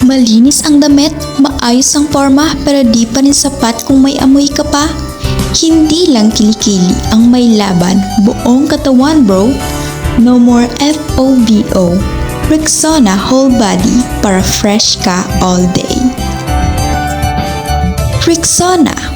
Malinis ang damit, maayos ang forma pero di pa rin sapat kung may amoy ka pa. Hindi lang kilikili ang may laban, buong katawan bro. No more FOBO. Rexona whole body para fresh ka all day. Rexona.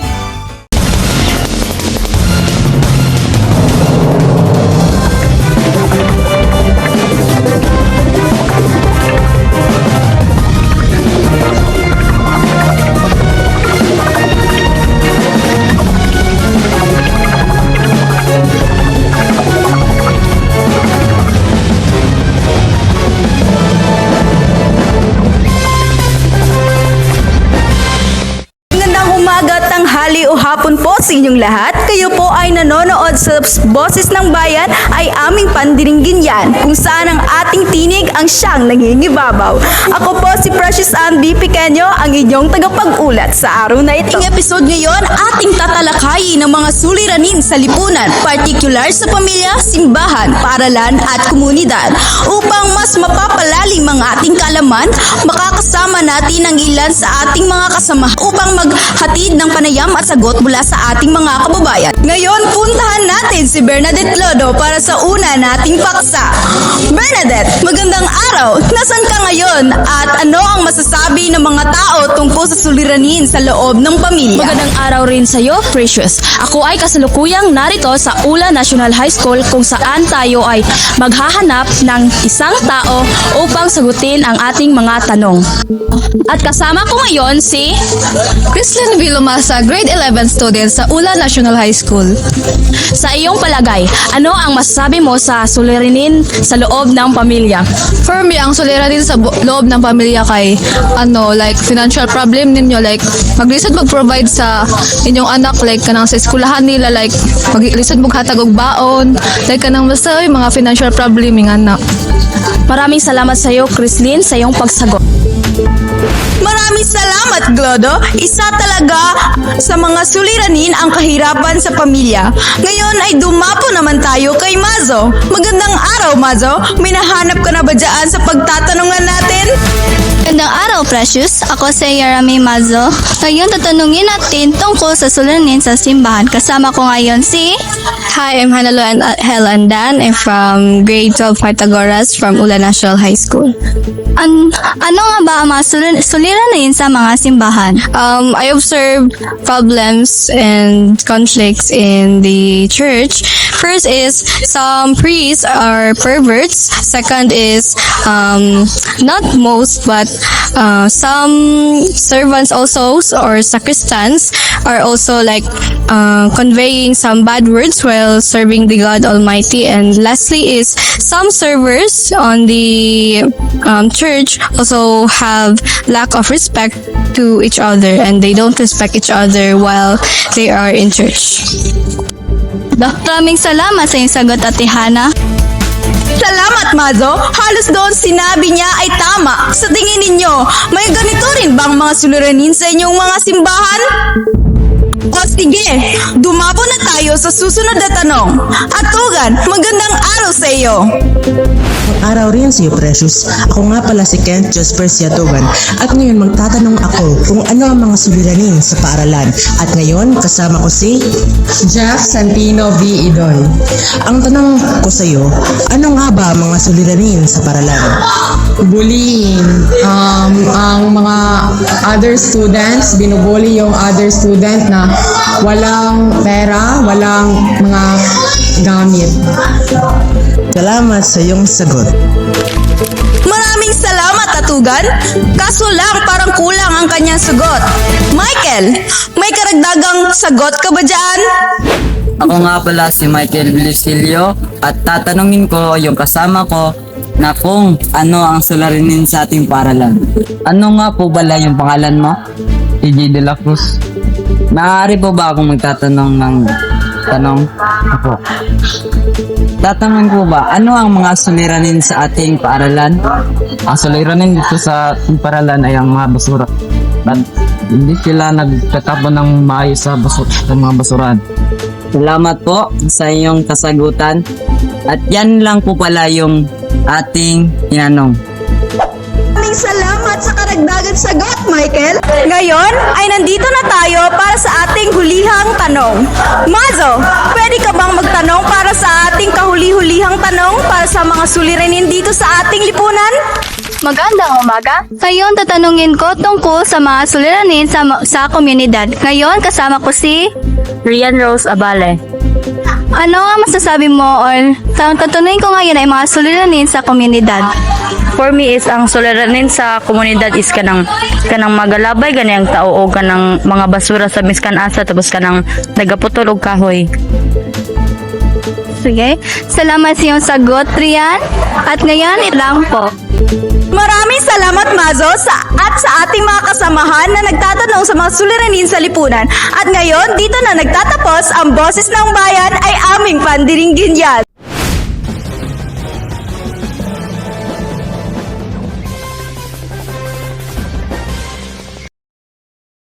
Tanghali o hapon po sa inyong lahat. Kayo po ay nanonood sa Boses ng Bayan ay aming pandiringgin yan kung saan ang ating tinig ang siyang nangingibabaw. Ako po si Precious Ann B. Pequeño, ang inyong tagapag-ulat sa araw na ito. Ang episode ngayon, ating tatalakayin ng mga suliranin sa lipunan, partikular sa pamilya, simbahan, paaralan at komunidad. Upang mas mapapalalim ang ating kaalaman, makakasama natin ang ilan sa ating mga kasama upang maghatid ng panayam at sagot mula sa ating mga kababayan. Ngayon, puntahan natin si Bernadette Lodo para sa una nating paksa. Bernadette, magandang araw! Nasaan ka ngayon at ano ang masasabi ng mga tao tungkol sa suliranin sa loob ng pamilya? Magandang araw rin sa iyo, Precious. Ako ay kasalukuyang narito sa Ula National High School kung saan tayo ay maghahanap ng isang tao upang sagutin ang ating mga tanong. At kasama ko ngayon si Chrislyn Villamasa, grade 11 student sa Ula National High School. Sa iyong palagay, ano ang masasabi mo sa suliranin sa loob ng pamilya? For me, ang suliranin sa loob ng pamilya kay like financial problem ninyo, like maglisod mag-provide sa inyong anak, like kanang sa eskwelahan nila, like maglisod maghatag og baon, like kanang basta mga financial problem ng anak. Maraming salamat sa iyo, Chrislyn, sa iyong pagsagot. Maraming salamat, Glodo. Isa talaga sa mga suliranin ang kahirapan sa pamilya. Ngayon ay dumapo naman tayo kay Mazo. Magandang araw, Mazo. May nahanap ka na ba dyan sa pagtatanungan natin? Magandang araw, Precious. Ako si Yarami Mazo. Ngayon tatanungin natin tungkol sa suliranin sa simbahan. Kasama ko ngayon si... Hi, I'm Hanalo Helandan. I'm from grade 12 Pythagoras from Ula National High School. Ano nga ba ang mga suliranin sa mga simbahan? I observed problems and conflicts in the church. First is some priests are perverts. Second is not most, but some servants also or sacristans are also like conveying some bad words while serving the God Almighty. And lastly is some servers on the church also have lack of respect to each other, and they don't respect each other while they are in church. Maraming salamat sa iyong sagot, Ate Hana. Salamat, Mazo. Halos doon sinabi niya ay tama. Sa tingin ninyo, may ganito rin bang mga suliranin sa inyong mga simbahan? O sige, dumapo na tayo sa susunod na tanong. Atugan, magandang araw sa iyo. Araw rin sa iyo, Precious. Ako nga pala si Kent Jasper Siatugan at ngayon magtatanong ako kung ano ang mga suliranin sa paaralan. At ngayon, kasama ko si Jack Santino V. Idoy. Ang tanong ko sa iyo, ano nga ba ang mga suliranin sa paaralan? Bullying. Ang mga other students, binubully yung other student na walang pera, walang mga gamit. Salamat sa iyong sagot. Maraming salamat, Atugan. Kaso lang, parang kulang ang kanyang sagot. Michael, may karagdagang sagot ka ba dyan? Ako nga pala si Michael Blisilio at tatanungin ko yung kasama ko na kung ano ang suliranin sa ating paaralan. Ano nga po bala yung pangalan mo? TJ De La Cruz. Maaari po ba akong magtatanong ng tanong? Ako. Tatanungin ko ba, ano ang mga suliranin sa ating paaralan? Ang suliranin dito sa ating paaralan ay ang mga basura. But hindi sila nagtatapon ng maayos sa mga basurahan. Salamat po sa iyong kasagutan. At yan lang po pala yung ating tinanong. Maraming salamat sa karagdagan sagot, Michael. Ngayon ay nandito na tayo para sa ating hulihang tanong. Mazo, pwede ka bang magtanong para sa ating kahuli-hulihang tanong para sa mga suliranin dito sa ating lipunan? Magandang umaga. Ngayon tatanungin ko tungkol sa mga suliranin sa komunidad. Ngayon kasama ko si... Rian Rose Abale. Ano ang masasabi mo or tatanungin ko ngayon ay mga suliranin sa komunidad? For me is ang suliranin sa komunidad is kanang magalabay ganang tao o kanang mga basura sa miskan asa tapos kanang nagaputol og kahoy. Sige. Salamat sa iyong sagot, Rian. At ngayon, ilang po. Maraming salamat, Mazo, at sa ating mga kasamahan na nagtatanong sa mga suliranin sa lipunan. At ngayon, dito na nagtatapos ang Boses ng Bayan ay aming pandiringgin yan.